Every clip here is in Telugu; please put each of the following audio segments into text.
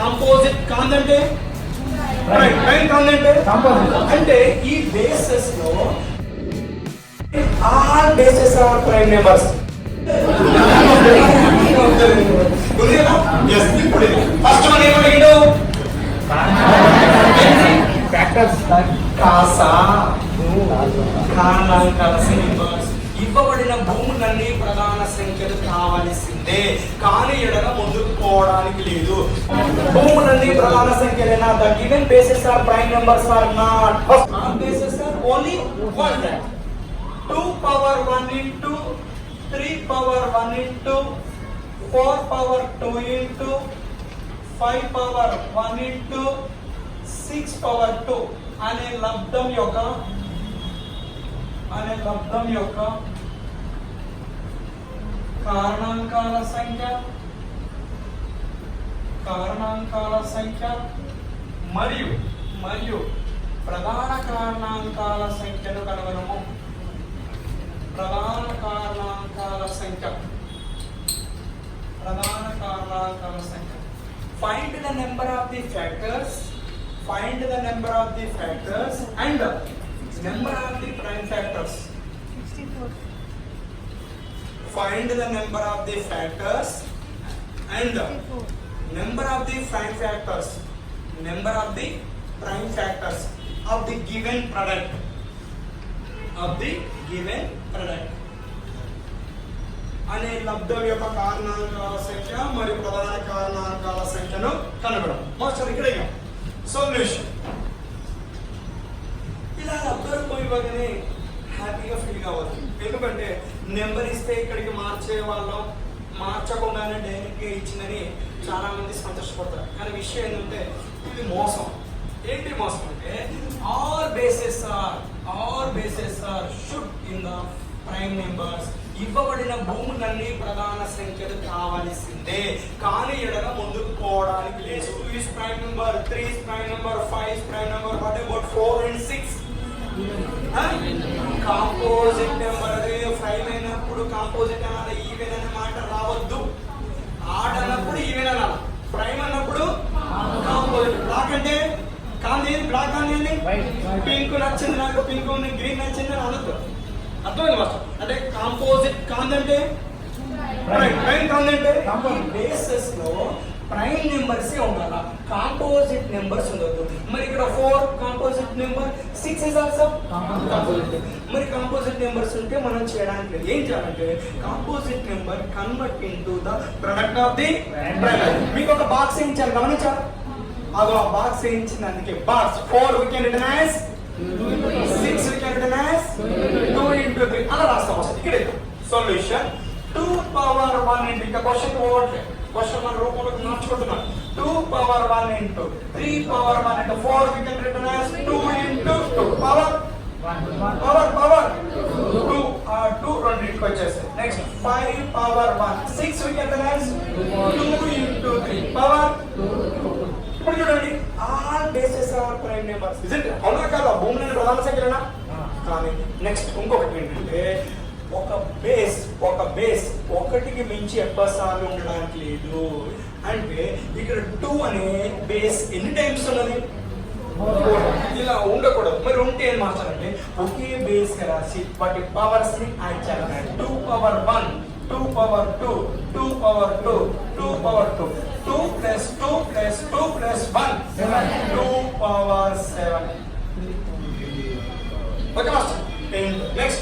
కాంపోజిట్ కాందంటే ప్రైమ్ కాందంటే అంటే ఈ బేసెస్ లో all bases are prime numbers. First one ఏమడిగిండు ఫ్యాక్టర్స్ కాసా కారణాంకాల నెంబర్స్. ఇవ్వబడిన భూములన్నీ ప్రధాన సంఖ్యలు కావలసిందే కానీ ఎడల ముందుకు పోవడానికి లేదు. భూములన్నీ ప్రధాన సంఖ్యలేనా? The given bases are prime numbers are not. All bases are only 1. 2 power 1 into 3 power 1 into 4 power 2 into 5 power 1 into 6 power 2 అనే లబ్ధం యొక్క కారణాంకాల సంఖ్య మరియు ప్రధాన కారణాంకాల సంఖ్యను కనుగొనము. ప్రధాన కారణాంకాల సంఖ్య. Find the number of the factors and number of the prime factors. 64. Find the number of the factors and number of the prime factors of the given product. అనే లబ్ధం యొక్క కారణాంకాల సంఖ్య మరియు ప్రధాన కారణాంకాల సంఖ్యను కనుగొనడం. మాస్టర్ ఇక్కడ సొల్యూషన్ ఇలా లబ్ధం ఇవ్వగానే హ్యాపీగా ఫీల్ కావాలి. ఎందుకంటే నెంబర్ ఇస్తే ఇక్కడికి మార్చే వాళ్ళం, మార్చకుండానే డైరెక్ట్గా ఇచ్చిందని చాలా మంది సంతోషపడతారు. కానీ విషయం ఏంటంటే ఇది మోసం. ఏంటి మోసం అంటే all bases are should in the prime numbers. ఇవ్వబడిన భూములన్నీ ప్రధాన సంఖ్యలు కావలసిందే కానీ ఎడల ముందుకు పోవడానికి లేదు. 2 is prime number, 3 is prime number, 5 is prime number. What about 4 and 6? Composite number. అదే ప్రైమ్ అయినప్పుడు కాంపోజిట్ అనాలి, ఈవెన్ అనే మాట రావద్దు. ఆడ్ అన్నప్పుడు ఈవెన్ అనాలి, ప్రైమ్ అన్నప్పుడు కాంపోజిట్. బ్లాక్ అంటే కాంతి, బ్లాక్ అనేది పింక్ నచ్చింది నాకు, పింక్ గ్రీన్ నచ్చింది అని అనొద్దు. అర్థమైంది మాస్టర్? అంటే కాంపోజిట్ కాందంటే ప్రైమ్ కాందంటే బేసెస్ లో ప్రైమ్ నెంబర్స్ ఉండాలి, కాంపోజిట్ నెంబర్స్ ఉండదు. మరి ఇక్కడ 4 composite number, 6 is also composite. మరి కాంపోజిట్ నెంబర్స్ ఉంటే మనం చేయడానికి ఏం చేయాలంటే composite number convert into the product of the prime. మీకు ఒక బాక్స్ వేయించాలి, గమనించాలి. అదో ఆ బాక్స్ వేయించింది, అందుకే box. 4 we can written as 6 we can written as 2 into 3 అలా రాస్తాం. ఇక్కడ సొల్యూషన్ 2 power 1 into ఇంకా క్వశ్చన్ పోవట్లే, క్వశ్చన్ మన రూపంలోకి మార్చుకుంటున్నాం. 2 power 1 into 3 power 1 into 4 we can written as 2 into 2 power 2 రెండింటికి వచ్చేస్తాయి. Next 5 power 1 6 we can written as 2 into 3 power 2. ఇప్పుడు చూడండి, all bases are prime numbers. అవునా కాదా? భూములని ప్రధాన సంఖ్యలేనా? కానీ నెక్స్ట్ ఇంకొకటి ఏంటంటే ఒక బేస్ ఒకటికి మించి ఎక్కువ సార్లు ఉండడానికి లేదు. అంటే ఇక్కడ 2 అనే బేస్ ఎన్ని టైమ్స్ ఉన్నది? ఇలా ఉండకూడదు. మరి ఉంటే ఏం మార్చాలంటే ఒకే బేస్ గా రాసి వాటి పవర్స్ ని యాడ్ చేయాలి. 2 power 1 2 power 2 2 power 2 2 power 2 2 plus 2 plus 2 plus 1 2 power 7. Okay master. Next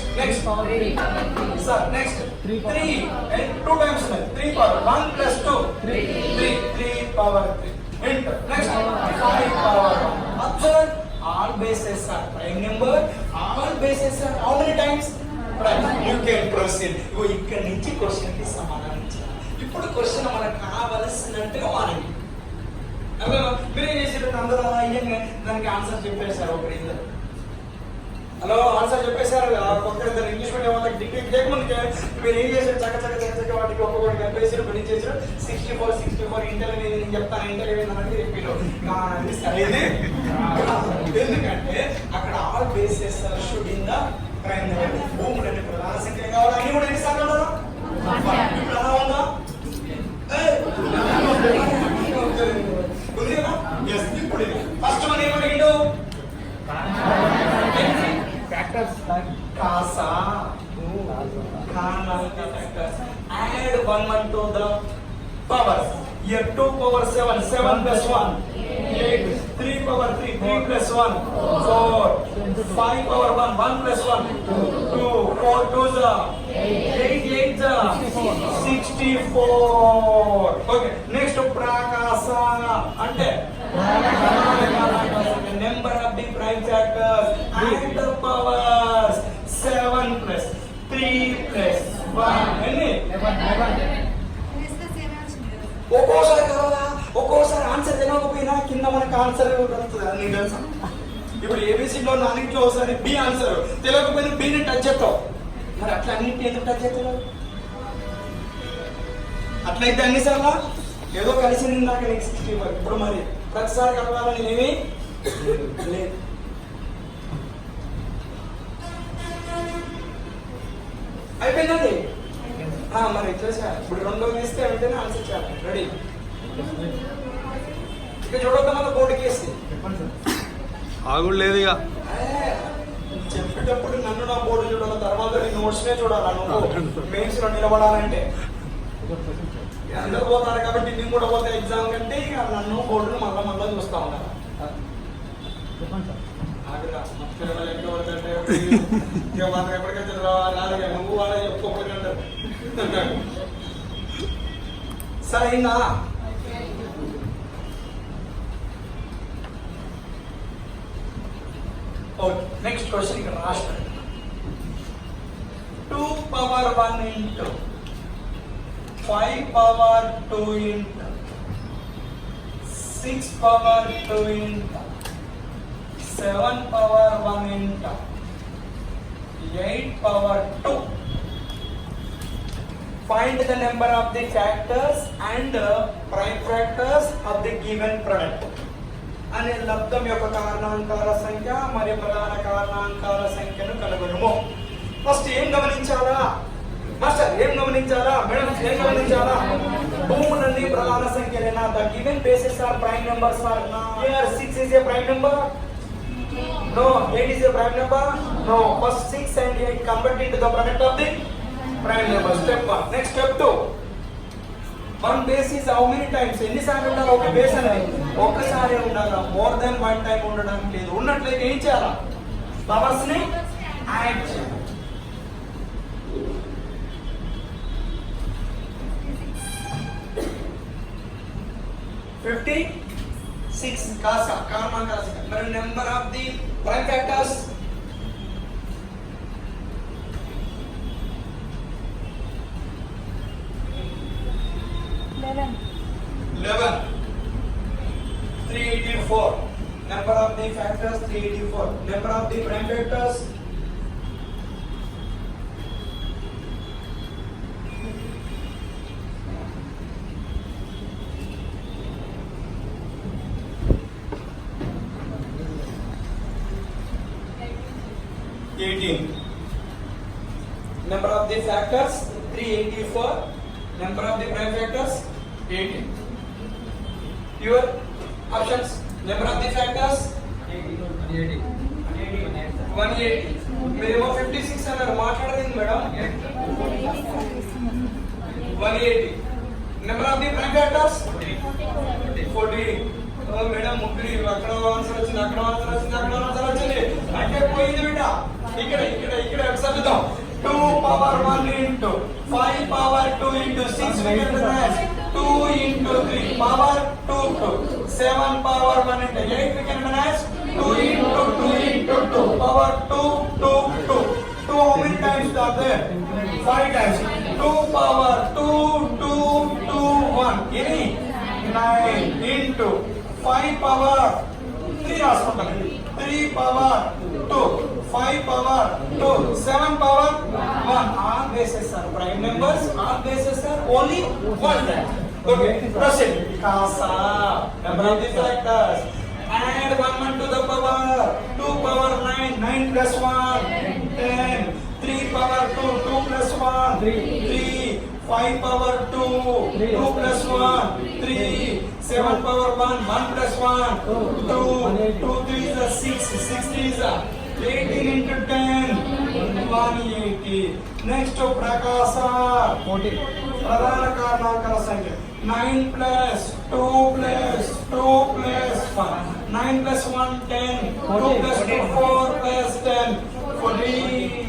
sir, next 3 and 2 times 3 power 1 plus 2 3 power 3 enter. Next 5 power 1. Observe, all bases are prime number. All bases are how many times? Prime. You can proceed. ఇక్కడ నుంచి క్వశ్చన్ కి సమాధానం ఇచ్చారు. ఇప్పుడు క్వశ్చన్ మనకు కావలసినట్టుగా మారింది. మీరేం చేసారు? అందరూ అలా అయ్యంగా దానికి ఆన్సర్ చెప్పేశారు. ఒకటి హలో ఆన్సర్ చెప్పేశారు. ఒక్కరిద్దరు ఇంగ్లీష్ మీడియం వాళ్ళకి డిగ్రీ చేయకముందుకే మీరు ఏం చేశారు? చక్క వాటికి ఒక్కొక్కటి కలిపేసారు, పని చేశారు. 64 ఇంటర్ అనేది నేను చెప్తాను, ఇంటర్ ఏమైందంటే చెప్పారు. సరేది ఎందుకంటే అక్కడ all bases should in the prime number. భూములన్నీ ప్రధాన సంఖ్య కావాలి. అన్ని కూడా ఎన్నిసార్లు ఉండాలా? ఇప్పుడు అలా ఉందా? ఉంది కదా? Yes, ఇప్పుడు first one ఏమడిగిండు? Kasa add 1 to the power. Here 2 power 7, 7 plus 1, 8, 3 power 3, 3 plus 1, 4, 5 power 1, 1 plus 1, 2, 4 2s are 8, 8s are 64. Okay, next prakasa అంటే number of the prime factors and the powers. 7 plus 3 plus 1 ఎన్ని? ఒక్కోసారి కావాలా, ఒక్కోసారి ఆన్సర్ తెలియకపోయినా కింద మనకు ఆన్సర్ వస్తుంది. నీకు తెలుసా? ఇప్పుడు ఏబిసిలో నాలుగింట్లో ఒకసారి బి ఆన్సర్ తెలియకపోయినా బిని టచ్ చేస్తావు. మరి అట్లా అన్నింటినీ ఎందుకు టచ్ చేస్తావు? అట్లయితే అన్నిసార్లు ఏదో కలిసింది ఇందాక నెక్స్ట్ 60 వరకు. ఇప్పుడు మరి ప్రతిసారి కలవాలని ఏమీ లేదు. అయిపోయిందండి. మరి ఇట్లా ఇప్పుడు రెండో తీస్తే వెంటనే ఆన్సర్ చేయాలి. రెడీ? ఇక చూడొద్దా మన బోర్డు కేసి ఆగుడు లేదు ఇక. చెప్పేటప్పుడు నన్ను నా బోర్డు చూడాలి, తర్వాత నీ నోట్స్నే చూడాలా. నువ్వు మెయిన్స్ లో నిలబడాలంటే అందరూ పోతారు కాబట్టి నేను కూడా పోతే ఎగ్జామ్ కంటే ఇక నన్ను బోర్డును మళ్ళా చూస్తా ఉన్నారు. ఎప్పటికైతే రాదు, నువ్వు వాళ్ళ చెప్పుకోకంటారు. సరైనా? నెక్స్ట్ క్వశ్చన్ ఇక్కడ రాష్ట్రం 2 power 1 into 5 power 2 into 6 power 2 into 7 power 1 into 8 power 2. Find the number of the factors and prime factors of the given product. అనే లబ్ధం యొక్క కారణాంకాల సంఖ్య మరియు ప్రధాన కారణాంకాల సంఖ్యను కనుగొనుము. ఫస్ట్ ఏం గమనించాలా మాస్టర్? ఏం గమనించాలా మేడం? ఏం గమనించాలా? భూములన్నీ ప్రధాన సంఖ్యలేనా? The given basis are prime numbers are not. Here 6 is a prime number. No, 8 is a prime number. No, first 6 and 8 convert into the product of the prime number. Step 1. Next step 2. One base is how many times? ఎన్నిసార్లు ఉండాలి ఒక బేస్ అనేది? ఒక్కసారి ఉండాలా, మోర్ దెన్ 1 టైం ఉండడానికి లేదు. ఉన్నట్లయితే ఏం చేయాలా? పవర్స్ ని యాడ్ చేయాలి. 56 కాసా కారణాంకాల సంఖ్య. మరి number of the prime factors? 11. 384. Number of the factors 384. Number of the prime factors? 18. Number of the factors 384. Number of the prime factors 18. Your options. Number of the factors 180. మీరేమో 56 అన్నారు, మాట్లాడలేదు madam. 180. Number of the prime factors 40. Madam ముగ్గురు అక్కడ ఆన్సర్ వచ్చింది, అక్కడ ఆన్సర్ వచ్చింది, అక్కడ ఆన్సర్ వచ్చింది అంటే పోయింది బిడ్డ. ఇక్కడ చదువుతాం. 2 power 1 into 5 power 2 into 6 we can write 2 into 3 power 2 7 power 1 into 8 we can write 2 into 2 into 2 power 2 2 2. 2 how many times are there? 5 times. 2 power 2 2 2 1 ini 9 into 5 power 3 రాసుకుంటాం. 3 power 2 5 power 2 7 power 1. All bases are prime numbers. All bases are only one time. Okay, proceed. Casa. Number of the factors. Add 1 to the power 2 power 9. 9 plus 1 10. 3 power 2 2 plus 1 3. 5 power 2 2 plus 1 3. 7 power 1, 1 plus 1, 2, 2 3 is 6, 6 is 18 into 10, 180. Next Prakasa, ప్రధాన కారణాంకాల సంఖ్య 9 plus 2 plus 2 plus 1, 9 plus 1 10, 2 plus 2 4 plus 10, 14.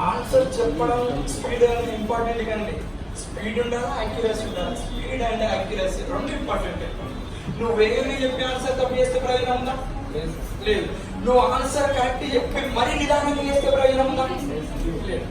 Answer చెప్పడం స్పీడ్ అనేది ఇంపార్టెంట్ కానీ స్పీడ్ ఉండాలా యాక్యురసీ ఉండాలి. స్పీడ్ అండ్ యాక్యురసీ రెండు ఇంపార్టెంట్. నువ్వు వేగంగా చెప్పి ఆన్సర్ తప్పు చేస్తే ప్రయోజనం ఉందా? లేదు. నువ్వు ఆన్సర్ కరెక్ట్ చెప్పి మరీ నిదానంగా చేస్తే ప్రయోజనం ఉందా? లేదు.